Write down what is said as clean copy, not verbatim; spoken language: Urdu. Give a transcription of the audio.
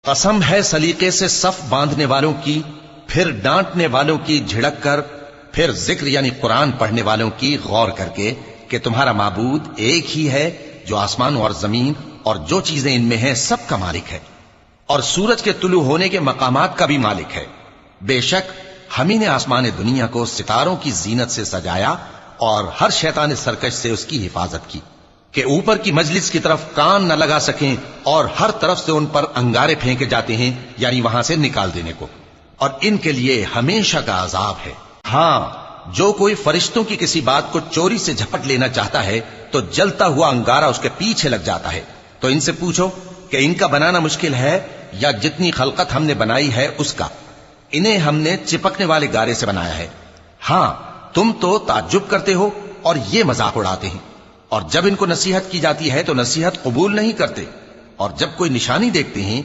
قسم ہے سلیقے سے صف باندھنے والوں کی، پھر ڈانٹنے والوں کی جھڑک کر، پھر ذکر یعنی قرآن پڑھنے والوں کی غور کر کے کہ تمہارا معبود ایک ہی ہے جو آسمانوں اور زمین اور جو چیزیں ان میں ہیں سب کا مالک ہے، اور سورج کے طلوع ہونے کے مقامات کا بھی مالک ہے۔ بے شک ہم ہی نے آسمان دنیا کو ستاروں کی زینت سے سجایا اور ہر شیطان سرکش سے اس کی حفاظت کی کہ اوپر کی مجلس کی طرف کان نہ لگا سکیں، اور ہر طرف سے ان پر انگارے پھینکے جاتے ہیں یعنی وہاں سے نکال دینے کو، اور ان کے لیے ہمیشہ کا عذاب ہے۔ ہاں، جو کوئی فرشتوں کی کسی بات کو چوری سے جھپٹ لینا چاہتا ہے تو جلتا ہوا انگارہ اس کے پیچھے لگ جاتا ہے۔ تو ان سے پوچھو کہ ان کا بنانا مشکل ہے یا جتنی خلقت ہم نے بنائی ہے اس کا؟ انہیں ہم نے چپکنے والے گارے سے بنایا ہے۔ ہاں، تم تو تعجب کرتے ہو اور یہ مذاق اڑاتے ہیں، اور جب ان کو نصیحت کی جاتی ہے تو نصیحت قبول نہیں کرتے، اور جب کوئی نشانی دیکھتے ہیں